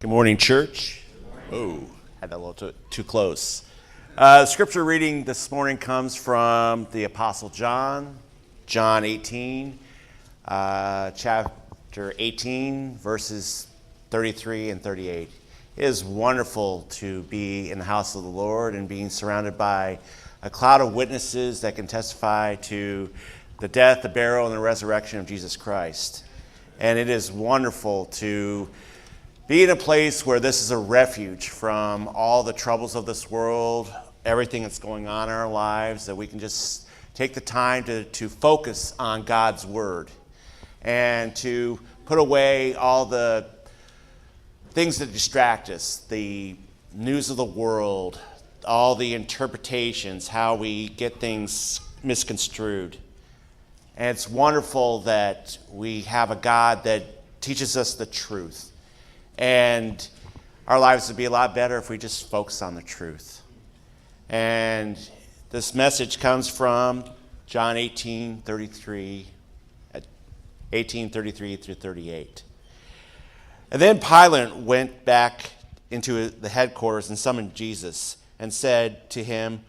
Good morning, church. Oh, had that a little too close. The scripture reading this morning comes from the Apostle John, John 18, chapter 18, verses 33 and 38. It is wonderful to be in the house of the Lord and being surrounded by a cloud of witnesses that can testify to the death, the burial, and the resurrection of Jesus Christ. And it is wonderful to be in a place where this is a refuge from all the troubles of this world, everything that's going on in our lives, that we can just take the time to focus on God's word and to put away all the things that distract us, the news of the world, all the interpretations, how we get things misconstrued. And it's wonderful that we have a God that teaches us the truth. And our lives would be a lot better if we just focus on the truth. And this message comes from John 18:33 through 38. And then Pilate went back into the headquarters and summoned Jesus and said to him,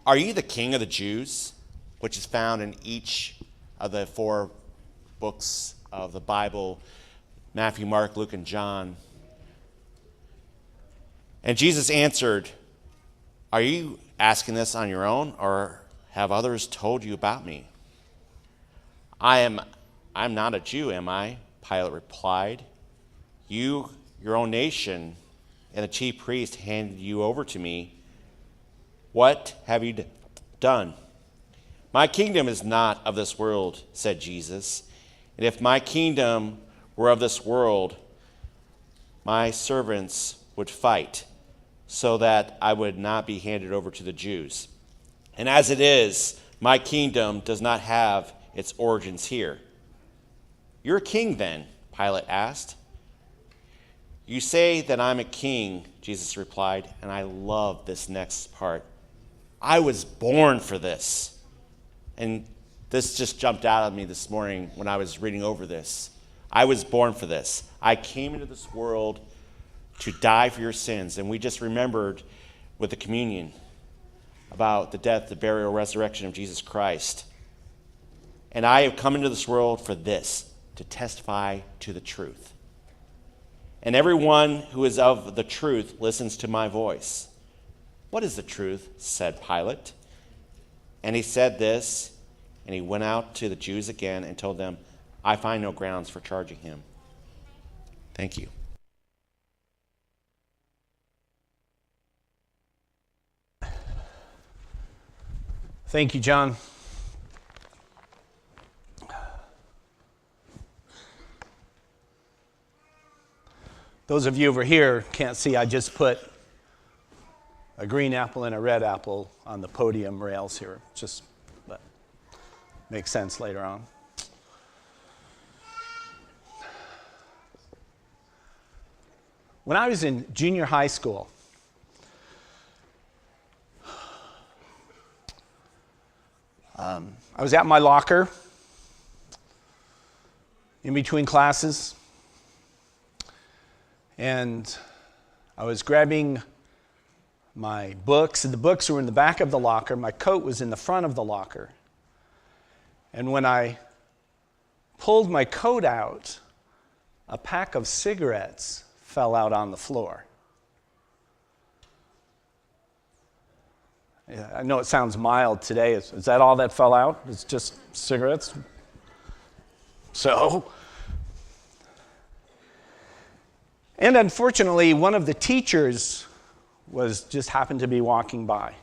"Are you the king of the Jews?" Which is found in each of the 4 books of the Bible, Matthew, Mark, Luke, and John. And Jesus answered, "Are you asking this on your own, or have others told you about me?" I'm not a Jew, am I?" Pilate replied. "Your own nation and the chief priest handed you over to me. What have you done?" "My kingdom is not of this world," said Jesus. "And if my kingdom were of this world, my servants would fight so that I would not be handed over to the Jews. And as it is, my kingdom does not have its origins here." "You're a king then?" Pilate asked. "You say that I'm a king," Jesus replied, and I love this next part. "I was born for this." And this just jumped out at me this morning when I was reading over this. I was born for this. I came into this world to die for your sins. And we just remembered with the communion about the death, the burial, resurrection of Jesus Christ. And I have come into this world for this, to testify to the truth. And everyone who is of the truth listens to my voice. "What is the truth?" said Pilate. And he said this, and he went out to the Jews again and told them, "I find no grounds for charging him." Thank you. Thank you, John. Those of you over here can't see, I just put a green apple and a red apple on the podium rails here. Just but makes sense later on. When I was in junior high school, I was at my locker in between classes, and I was grabbing my books, and the books were in the back of the locker. My coat was in the front of the locker. And when I pulled my coat out, a pack of cigarettes fell out on the floor. Yeah, I know it sounds mild today. Is that all that fell out? It's just cigarettes? So? And unfortunately, one of the teachers just happened to be walking by.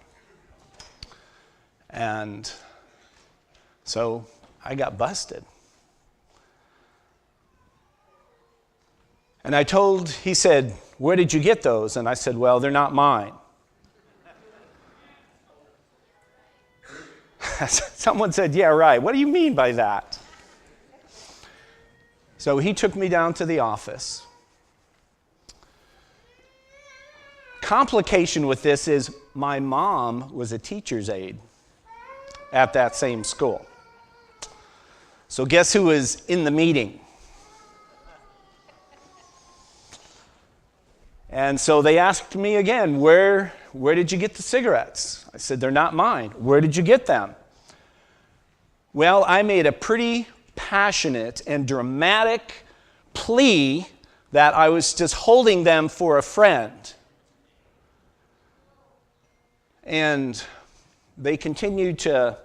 And so I got busted. And he said, "Where did you get those?" And I said, "Well, they're not mine." Someone said, "Yeah, right. What do you mean by that?" So he took me down to the office. Complication with this is my mom was a teacher's aide at that same school. So guess who was in the meeting? And so they asked me again, where did you get the cigarettes? I said, they're not mine. Where did you get them? Well, I made a pretty passionate and dramatic plea that I was just holding them for a friend. And they continued to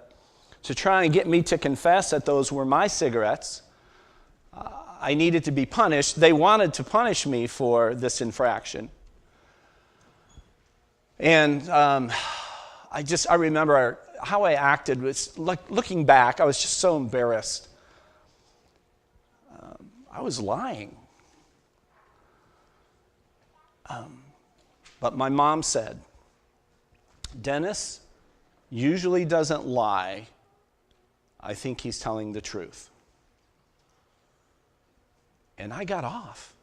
try and get me to confess that those were my cigarettes. I needed to be punished. They wanted to punish me for this infraction. And I remember how I acted. Was like, looking back, I was just so embarrassed. I was lying. But my mom said, Dennis usually doesn't lie. I think he's telling the truth. And I got off.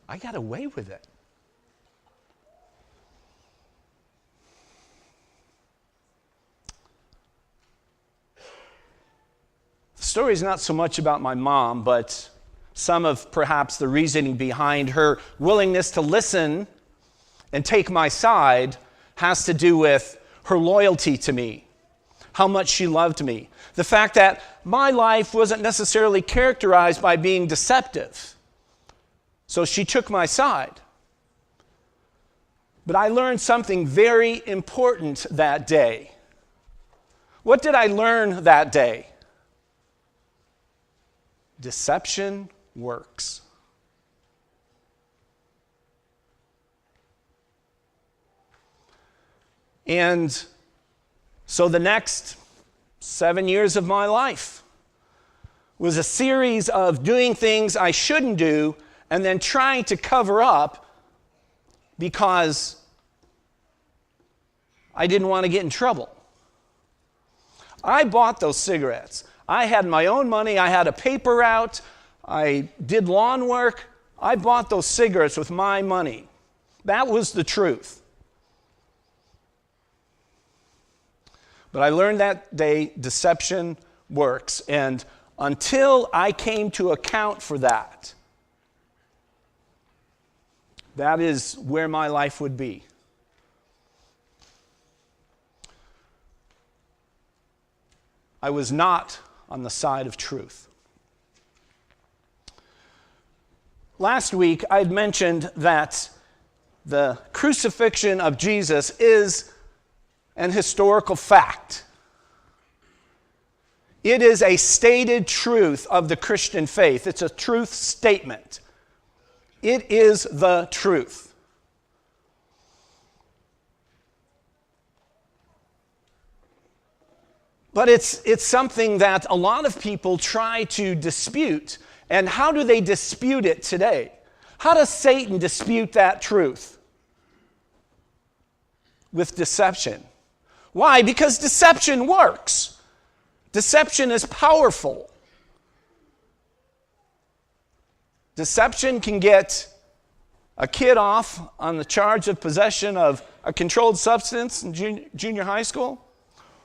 I got away with it. The story is not so much about my mom, but some of perhaps the reasoning behind her willingness to listen and take my side has to do with her loyalty to me, how much she loved me. The fact that my life wasn't necessarily characterized by being deceptive. So she took my side. But I learned something very important that day. What did I learn that day? Deception works. And so the next 7 years of my life was a series of doing things I shouldn't do and then trying to cover up because I didn't want to get in trouble. I bought those cigarettes. I had my own money. I had a paper route. I did lawn work. I bought those cigarettes with my money. That was the truth. But I learned that day deception works. And until I came to account for that, that is where my life would be. I was not on the side of truth. Last week, I'd mentioned that the crucifixion of Jesus is an historical fact. It is a stated truth of the Christian faith. It's a truth statement. It is the truth. But it's something that a lot of people try to dispute. And how do they dispute it today? How does Satan dispute that truth? With deception. Why? Because deception works. Deception is powerful. Deception can get a kid off on the charge of possession of a controlled substance in junior high school,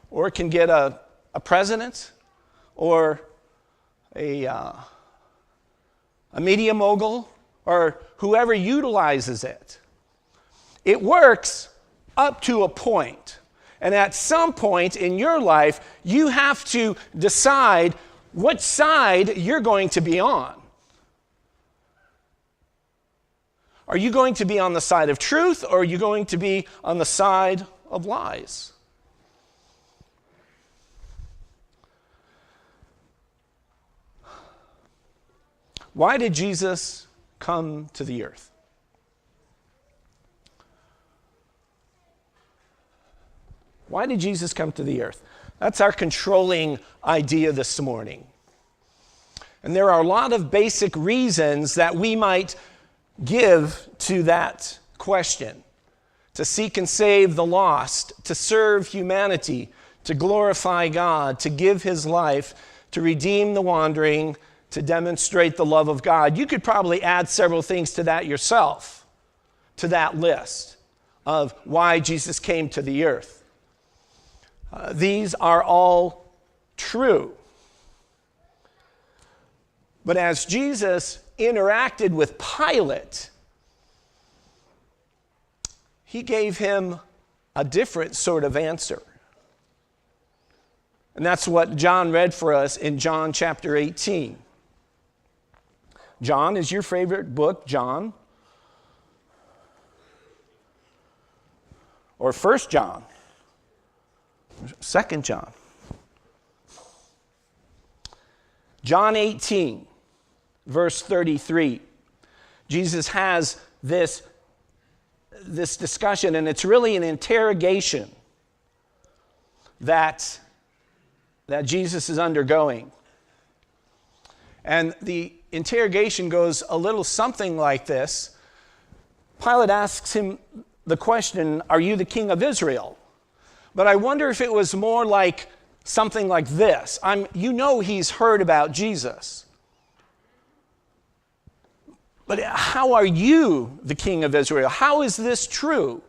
or it can get a president or a media mogul or whoever utilizes it. It works up to a point. And at some point in your life, you have to decide what side you're going to be on. Are you going to be on the side of truth, or are you going to be on the side of lies? Why did Jesus come to the earth? Why did Jesus come to the earth? That's our controlling idea this morning. And there are a lot of basic reasons that we might give to that question. To seek and save the lost, to serve humanity, to glorify God, to give his life, to redeem the wandering, to demonstrate the love of God. You could probably add several things to that yourself, to that list of why Jesus came to the earth. These are all true. But as Jesus interacted with Pilate, he gave him a different sort of answer. And that's what John read for us in John chapter 18. John is your favorite book, John? Or 1 John? 2 John? John 18, verse 33. Jesus has this discussion, and it's really an interrogation that Jesus is undergoing. And the interrogation goes a little something like this. Pilate asks him the question, "Are you the king of Israel?" But I wonder if it was more like something like this. He's heard about Jesus. But how are you the king of Israel? How is this true?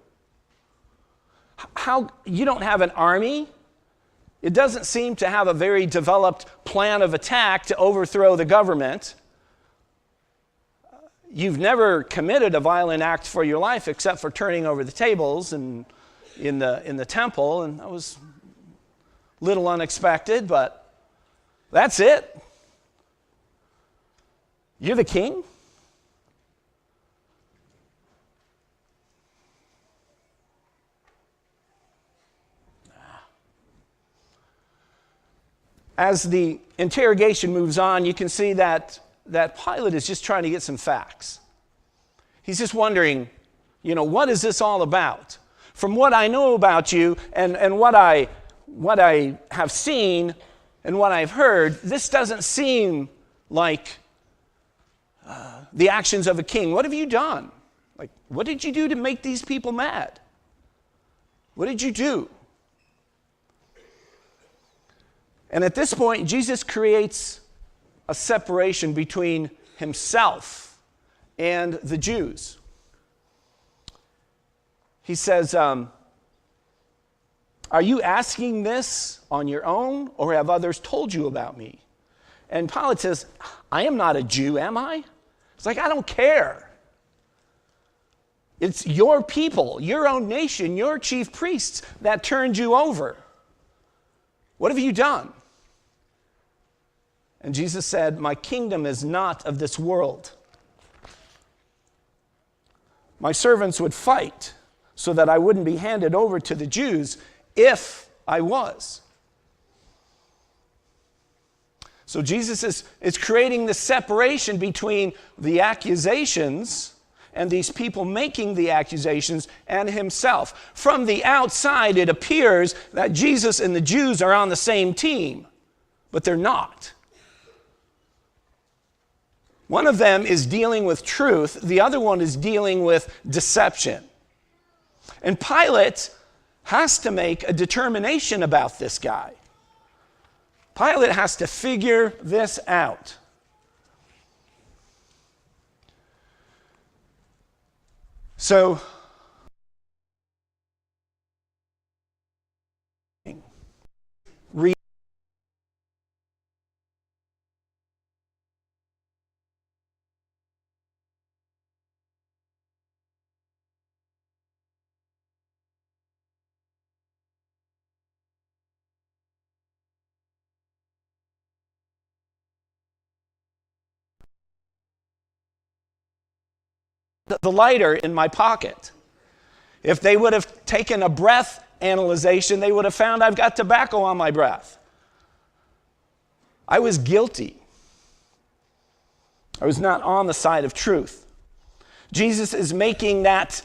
How you don't have an army? It doesn't seem to have a very developed plan of attack to overthrow the government. You've never committed a violent act for your life except for turning over the tables in the temple, and that was a little unexpected, but that's it. You're the king? As the interrogation moves on, you can see that Pilate is just trying to get some facts. He's just wondering, what is this all about? From what I know about you and what I have seen and what I've heard, this doesn't seem like the actions of a king. What have you done? What did you do to make these people mad? What did you do? And at this point, Jesus creates a separation between himself and the Jews. He says, are you asking this on your own, or have others told you about me? And Pilate says, I am not a Jew, am I? It's like, I don't care. It's your people, your own nation, your chief priests that turned you over. What have you done? And Jesus said, my kingdom is not of this world. My servants would fight so that I wouldn't be handed over to the Jews if I was. So Jesus is creating the separation between the accusations and these people making the accusations and himself. From the outside, it appears that Jesus and the Jews are on the same team, but they're not. One of them is dealing with truth, the other one is dealing with deception. And Pilate has to make a determination about this guy. Pilate has to figure this out. So, read the lighter in my pocket. If they would have taken a breath analyzation, they would have found I've got tobacco on my breath. I was guilty. I was not on the side of truth. Jesus is making that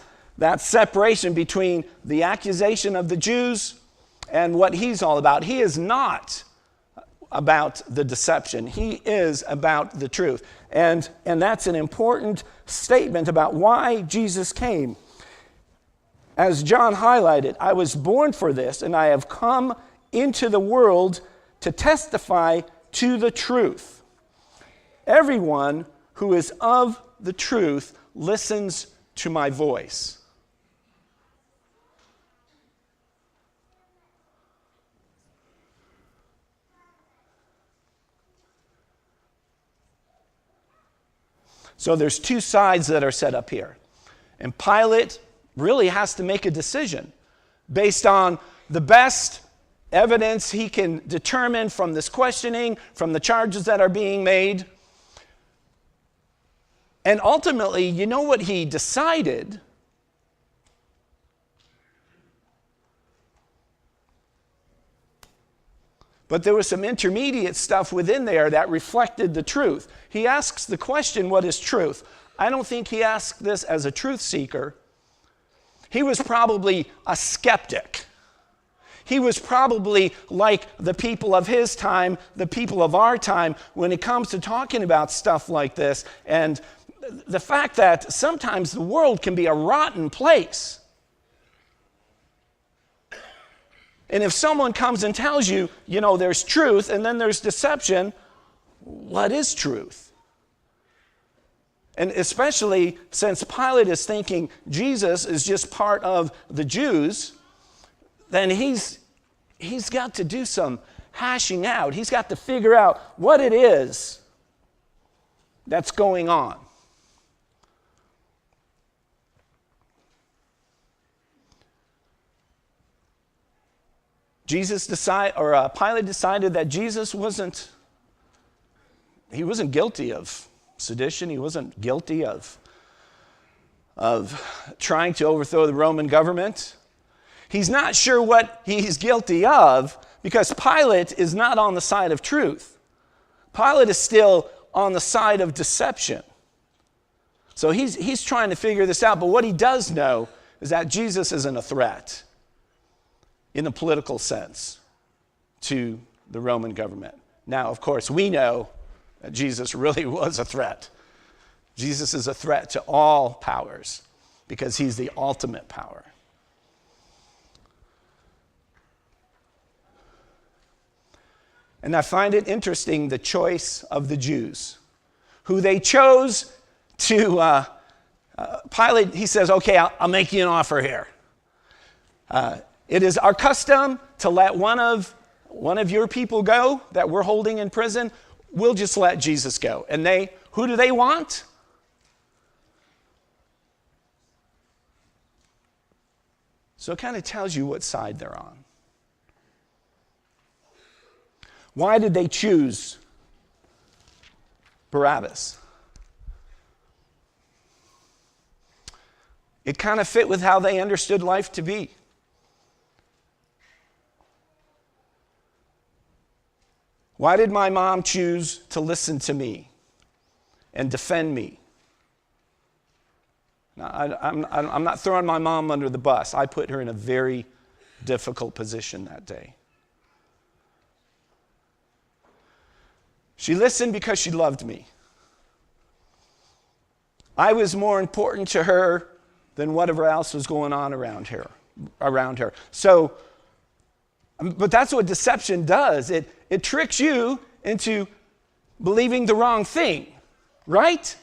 separation between the accusation of the Jews and what he's all about. He is not about the deception. He is about the truth. And that's an important statement about why Jesus came. As John highlighted, I was born for this, and I have come into the world to testify to the truth. Everyone who is of the truth listens to my voice. So there's two sides that are set up here. And Pilate really has to make a decision based on the best evidence he can determine from this questioning, from the charges that are being made. And ultimately, you know what he decided? But there was some intermediate stuff within there that reflected the truth. He asks the question, what is truth? I don't think he asked this as a truth seeker. He was probably a skeptic. He was probably like the people of his time, the people of our time, when it comes to talking about stuff like this. And the fact that sometimes the world can be a rotten place. And if someone comes and tells you, you know, there's truth and then there's deception, what is truth? And especially since Pilate is thinking Jesus is just part of the Jews, then he's got to do some hashing out. He's got to figure out what it is that's going on. Pilate decided that Jesus wasn't guilty of sedition. He wasn't guilty of trying to overthrow the Roman government. He's not sure what he's guilty of because Pilate is not on the side of truth. Pilate is still on the side of deception. So he's trying to figure this out, but what he does know is that Jesus isn't a threat in the political sense to the Roman government. Now, of course, we know that Jesus really was a threat. Jesus is a threat to all powers because he's the ultimate power. And I find it interesting, the choice of the Jews, who they chose to, Pilate, he says, okay, I'll make you an offer here. It is our custom to let one of your people go that we're holding in prison. We'll just let Jesus go. And who do they want? So it kind of tells you what side they're on. Why did they choose Barabbas? It kind of fit with how they understood life to be. Why did my mom choose to listen to me and defend me? Now, I'm not throwing my mom under the bus. I put her in a very difficult position that day. She listened because she loved me. I was more important to her than whatever else was going on around her. So, but that's what deception does. It tricks you into believing the wrong thing, right?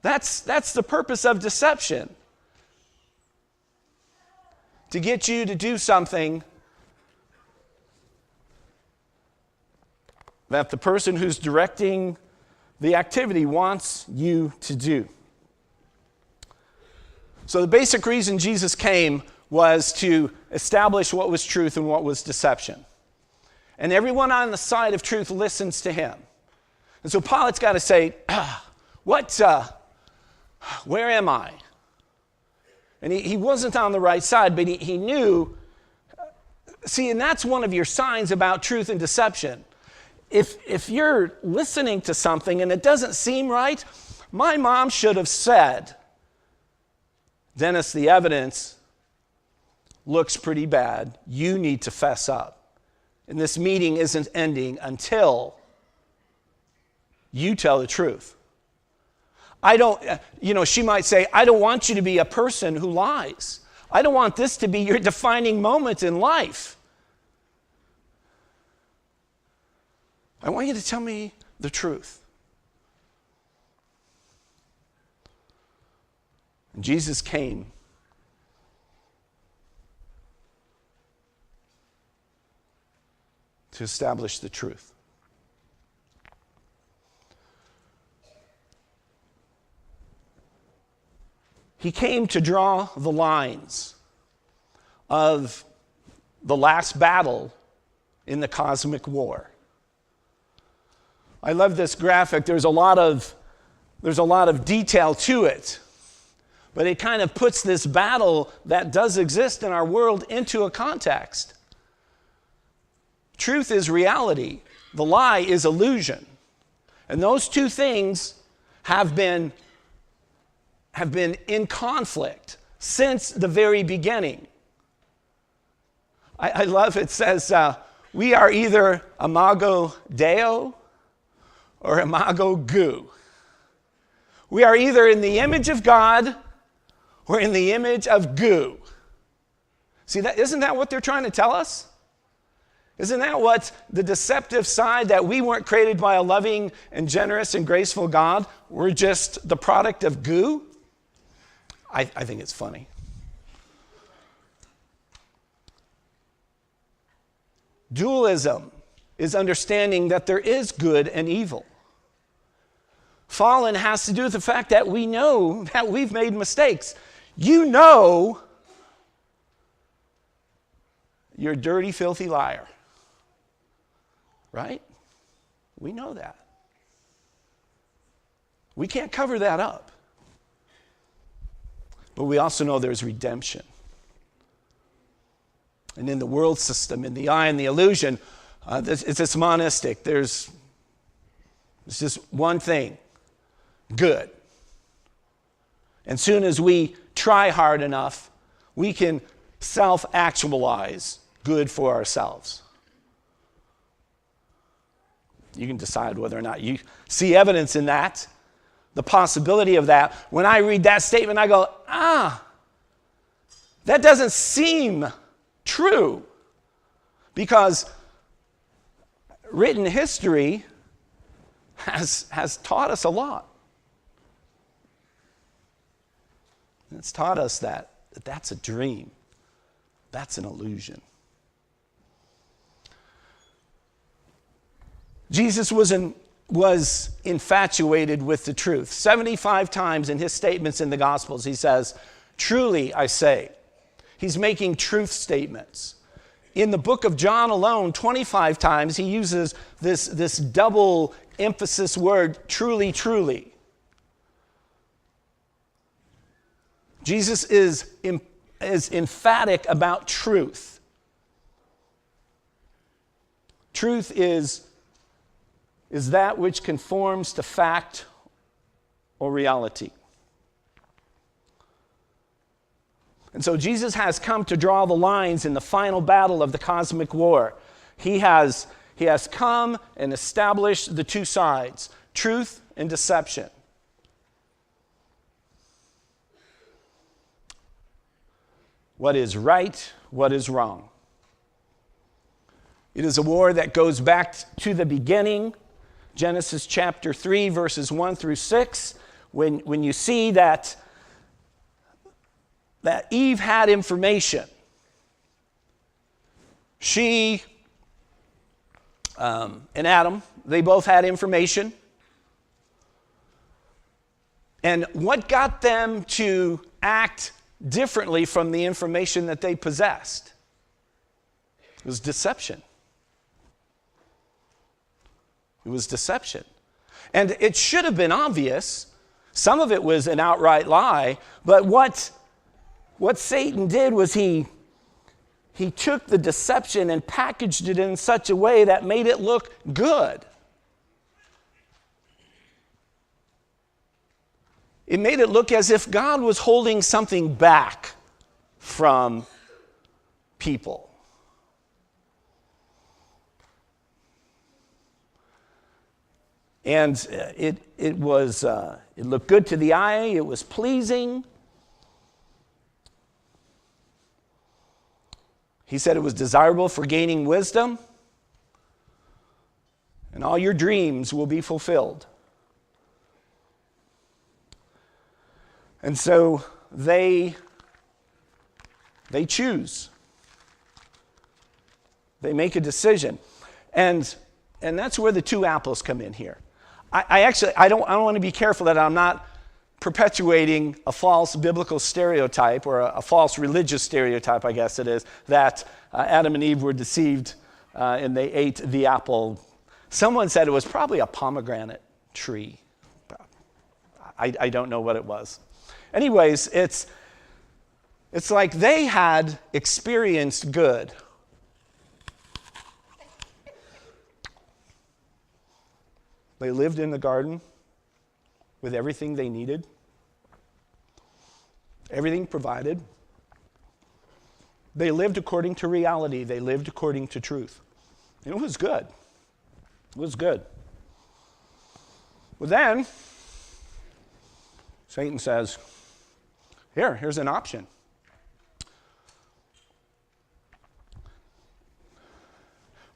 That's the purpose of deception. To get you to do something that the person who's directing the activity wants you to do. So the basic reason Jesus came was to establish what was truth and what was deception. And everyone on the side of truth listens to him. And so Pilate's got to say, where am I? And he wasn't on the right side, but he knew. See, and that's one of your signs about truth and deception. If you're listening to something and it doesn't seem right, my mom should have said, Dennis, the evidence looks pretty bad. You need to fess up. And this meeting isn't ending until you tell the truth. She might say, I don't want you to be a person who lies. I don't want this to be your defining moment in life. I want you to tell me the truth. And Jesus came to establish the truth. He came to draw the lines of the last battle in the cosmic war. I love this graphic. There's a lot of detail to it, but it kind of puts this battle that does exist in our world into a context. Truth is reality. The lie is illusion. And those two things have been in conflict since the very beginning. I love it says, we are either imago Deo or imago Gu. We are either in the image of God or in the image of Gu. See, isn't that what they're trying to tell us? Isn't that what the deceptive side, that we weren't created by a loving and generous and graceful God? We're just the product of Gu? I think it's funny. Dualism is understanding that there is good and evil. Fallen has to do with the fact that we know that we've made mistakes. You know you're a dirty, filthy liar. Right? We know that. We can't cover that up. But we also know there's redemption. And in the world system, in the eye and the illusion, it's monistic. There's just one thing, good. And soon as we try hard enough, we can self-actualize good for ourselves. You can decide whether or not you see evidence in that, the possibility of that. When I read that statement, I go, that doesn't seem true, because written history has taught us a lot. It's taught us that that's a dream. That's an illusion. Jesus was infatuated with the truth. 75 times in his statements in the Gospels, he says, "Truly I say." He's making truth statements. In the book of John alone, 25 times, he uses this double emphasis word, truly, truly. Jesus is emphatic about truth. Truth is that which conforms to fact or reality. And so Jesus has come to draw the lines in the final battle of the cosmic war. He has come and established the two sides, truth and deception. What is right, what is wrong. It is a war that goes back to the beginning, Genesis chapter 3, verses 1 through 6, when you see that Eve had information. She and Adam, they both had information. And what got them to act differently from the information that they possessed? It was deception. It was deception. And it should have been obvious. Some of it was an outright lie, but what Satan did was he took the deception and packaged it in such a way that made it look good. It made it look as if God was holding something back from people. And it looked good to the eye. It was pleasing. He said it was desirable for gaining wisdom, and all your dreams will be fulfilled. And so they choose. They make a decision. And that's where the two apples come in here. I don't want to be careful that I'm not perpetuating a false biblical stereotype, or a false religious stereotype, I guess it is, that Adam and Eve were deceived and they ate the apple. Someone said it was probably a pomegranate tree. I don't know what it was. Anyways, it's like they had experienced good. They lived in the garden with everything they needed, everything provided. They lived according to reality. They lived according to truth. And it was good. It was good. But then, Satan says, here's an option.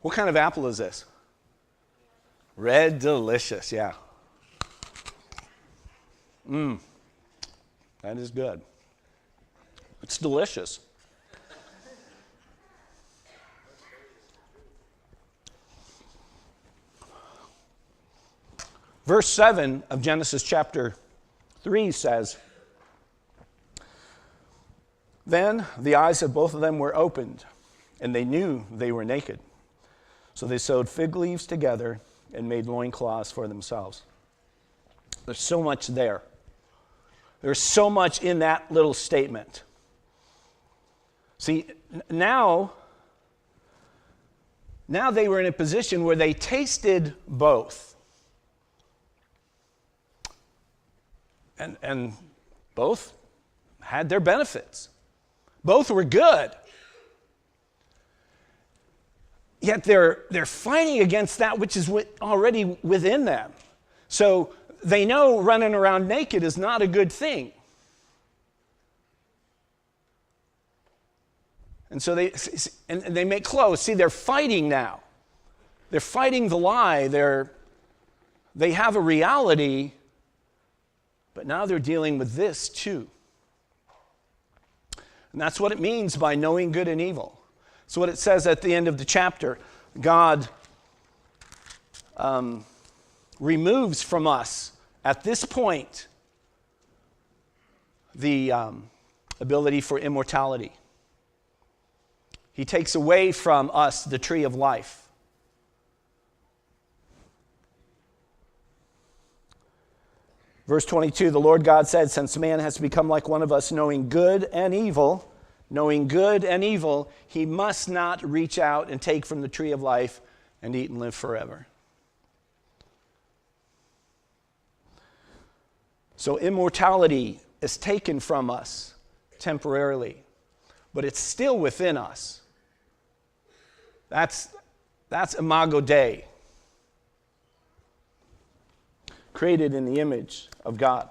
What kind of apple is this? Red Delicious, yeah. That is good. It's delicious. Verse 7 of Genesis chapter 3 says, "Then the eyes of both of them were opened, and they knew they were naked. So they sewed fig leaves together and made loincloths for themselves." There's so much there. There's so much in that little statement. See, now they were in a position where they tasted both. And both had their benefits. Both were good. Yet they're fighting against that which is already within them. So they know running around naked is not a good thing. And so they make clothes. See, they're fighting now. They're fighting the lie. They have a reality, but now they're dealing with this too. And that's what it means by knowing good and evil. So what it says at the end of the chapter, God removes from us at this point the ability for immortality. He takes away from us the tree of life. Verse 22, the Lord God said, "Since man has become like one of us, knowing good and evil, he must not reach out and take from the tree of life and eat and live forever." So immortality is taken from us temporarily, but it's still within us. That's Imago Dei, created in the image of God.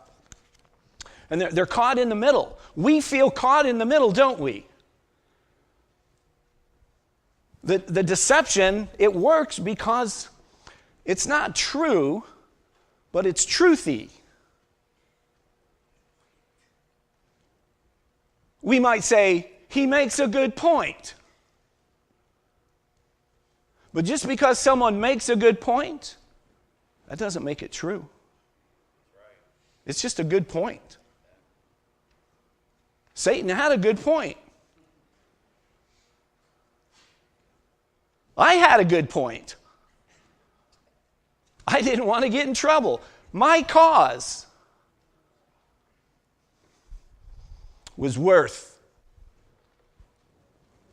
And they're caught in the middle. We feel caught in the middle, don't we? The deception, it works because it's not true, but it's truthy. We might say, he makes a good point. But just because someone makes a good point, that doesn't make it true. It's just a good point. Satan had a good point. I had a good point. I didn't want to get in trouble. My cause was worth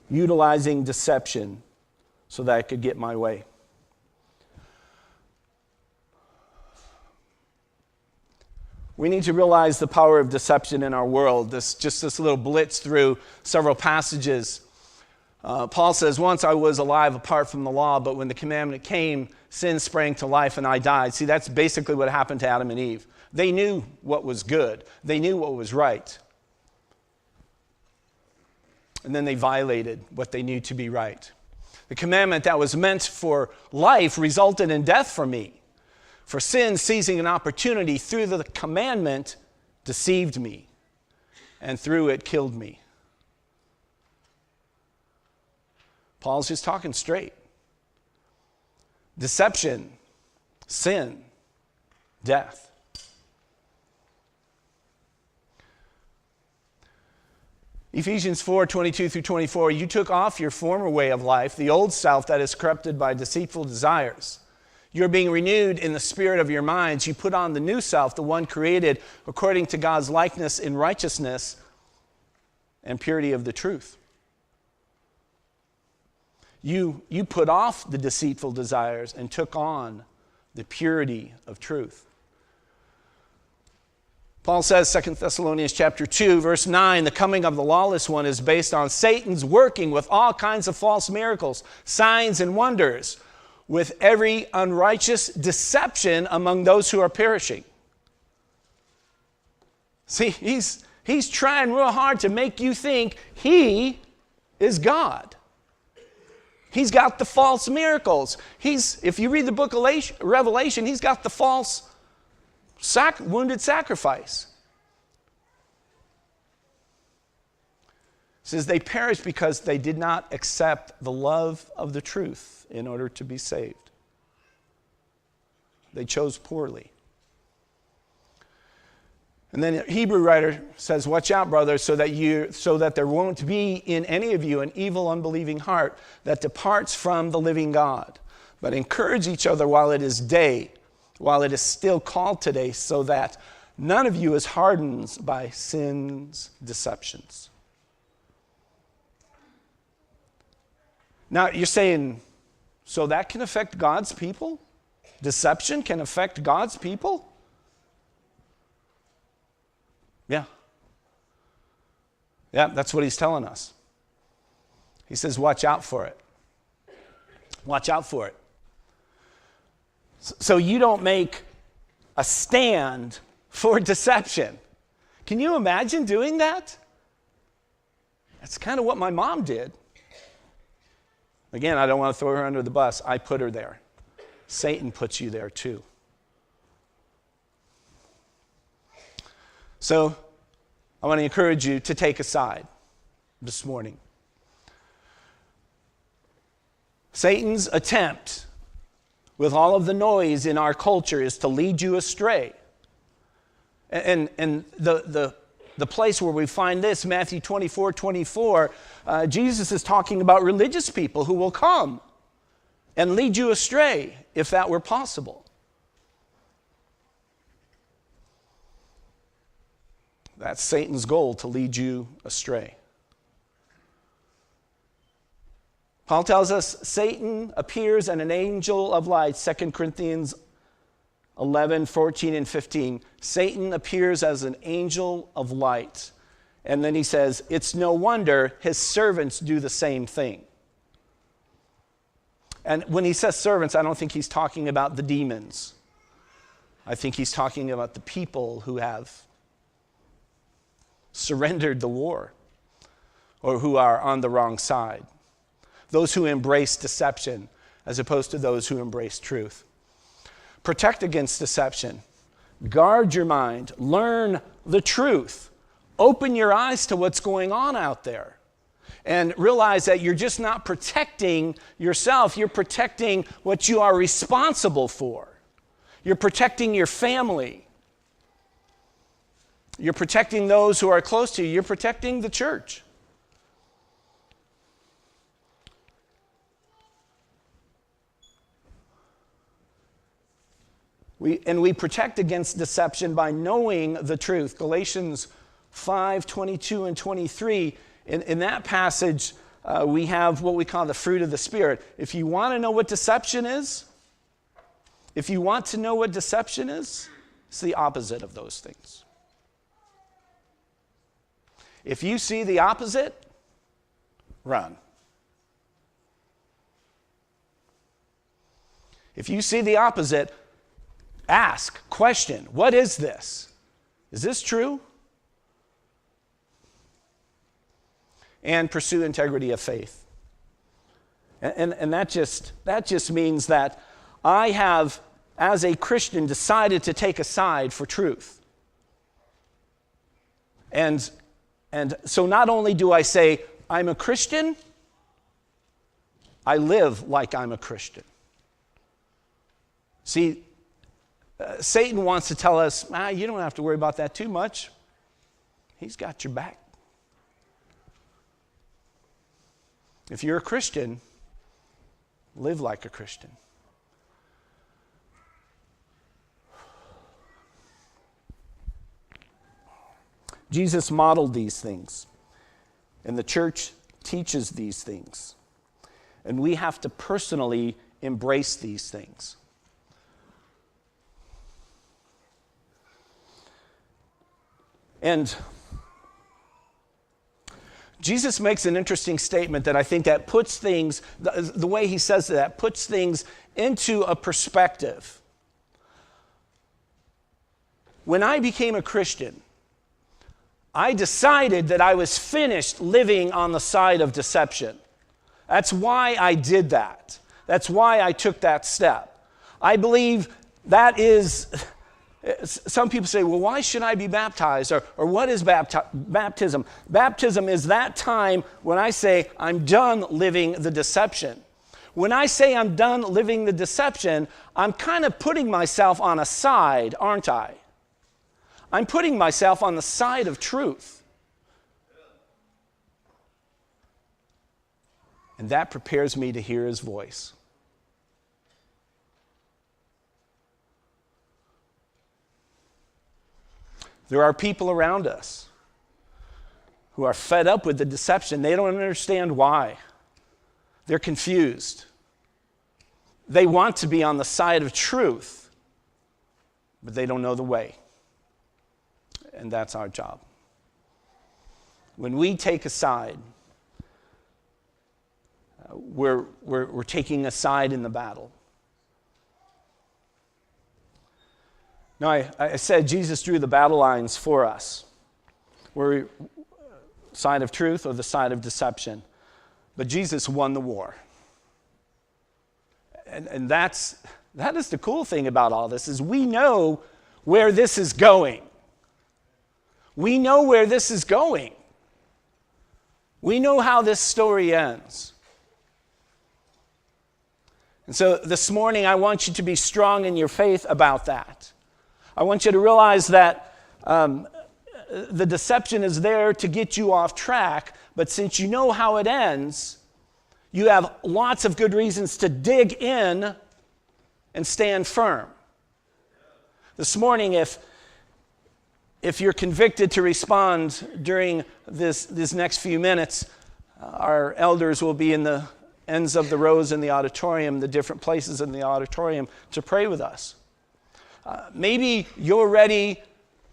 utilizing deception so that I could get my way. We need to realize the power of deception in our world. This little blitz through several passages. Paul says, "Once I was alive apart from the law, but when the commandment came, sin sprang to life and I died." See, that's basically what happened to Adam and Eve. They knew what was good. They knew what was right. And then they violated what they knew to be right. The commandment that was meant for life resulted in death for me. For sin, seizing an opportunity through the commandment, deceived me, and through it killed me. Paul's just talking straight. Deception, sin, death. Ephesians 4:22 through 24, you took off your former way of life, the old self that is corrupted by deceitful desires. You're being renewed in the spirit of your minds. You put on the new self, the one created according to God's likeness in righteousness and purity of the truth. You put off the deceitful desires and took on the purity of truth. Paul says, 2 Thessalonians chapter 2, verse 9, the coming of the lawless one is based on Satan's working with all kinds of false miracles, signs, and wonders, with every unrighteous deception among those who are perishing. See, he's trying real hard to make you think he is God. He's got the false miracles. If you read the book of Revelation, he's got the false wounded sacrifice. It says they perished because they did not accept the love of the truth in order to be saved. They chose poorly. And then the Hebrew writer says, watch out, brothers, so that there won't be in any of you an evil, unbelieving heart that departs from the living God. But encourage each other while it is day, while it is still called today, so that none of you is hardened by sin's deceptions. Now, you're saying, so that can affect God's people? Deception can affect God's people? Yeah. Yeah, that's what he's telling us. He says, watch out for it. Watch out for it. So you don't make a stand for deception. Can you imagine doing that? That's kind of what my mom did. Again, I don't want to throw her under the bus. I put her there. Satan puts you there too. So I want to encourage you to take a side this morning. Satan's attempt with all of the noise in our culture is to lead you astray. And the place where we find this, Matthew 24:24, Jesus is talking about religious people who will come and lead you astray if that were possible. That's Satan's goal, to lead you astray. Paul tells us Satan appears as an angel of light, 2 Corinthians 11:14 and 15. Satan appears as an angel of light. And then he says, it's no wonder his servants do the same thing. And when he says servants, I don't think he's talking about the demons. I think he's talking about the people who have surrendered the war or who are on the wrong side. Those who embrace deception as opposed to those who embrace truth. Protect against deception. Guard your mind. Learn the truth. Open your eyes to what's going on out there. And realize that you're just not protecting yourself. You're protecting what you are responsible for. You're protecting your family. You're protecting those who are close to you. You're protecting the church. We protect against deception by knowing the truth. Galatians 5:22 and 23. In that passage, we have what we call the fruit of the Spirit. If you want to know what deception is, it's the opposite of those things. If you see the opposite, run. If you see the opposite, ask, question, what is this? Is this true? And pursue integrity of faith. And that just means that I have, as a Christian, decided to take a side for truth. And so not only do I say, I'm a Christian, I live like I'm a Christian. See, Satan wants to tell us, you don't have to worry about that too much. He's got your back. If you're a Christian, live like a Christian. Jesus modeled these things, and the church teaches these things. And we have to personally embrace these things. And Jesus makes an interesting statement that I think that puts things, the way he says that, puts things into a perspective. When I became a Christian, I decided that I was finished living on the side of deception. That's why I did that. That's why I took that step. I believe that is, some people say, well, why should I be baptized? Or what is baptism? Baptism is that time when I say, I'm done living the deception. When I say I'm done living the deception, I'm kind of putting myself on a side, aren't I? I'm putting myself on the side of truth. And that prepares me to hear his voice. There are people around us who are fed up with the deception. They don't understand why. They're confused. They want to be on the side of truth, but they don't know the way. And that's our job. When we take a side, we're taking a side in the battle. Now, I said Jesus drew the battle lines for us. We're side of truth or the side of deception. But Jesus won the war. And that is the cool thing about all this, is we know where this is going. We know where this is going. We know how this story ends. And so this morning, I want you to be strong in your faith about that. I want you to realize that the deception is there to get you off track, but since you know how it ends, you have lots of good reasons to dig in and stand firm. This morning, if you're convicted to respond during this next few minutes, our elders will be in the ends of the rows in the auditorium, the different places in the auditorium, to pray with us. Maybe you're ready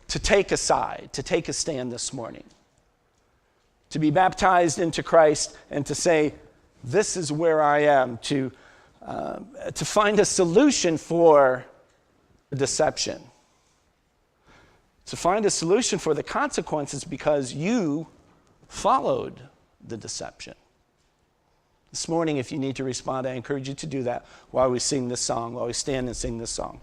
to take a side, to take a stand this morning, to be baptized into Christ and to say, this is where I am, to find a solution for deception. To find a solution for the consequences because you followed the deception. This morning, if you need to respond, I encourage you to do that while we sing this song, while we stand and sing this song.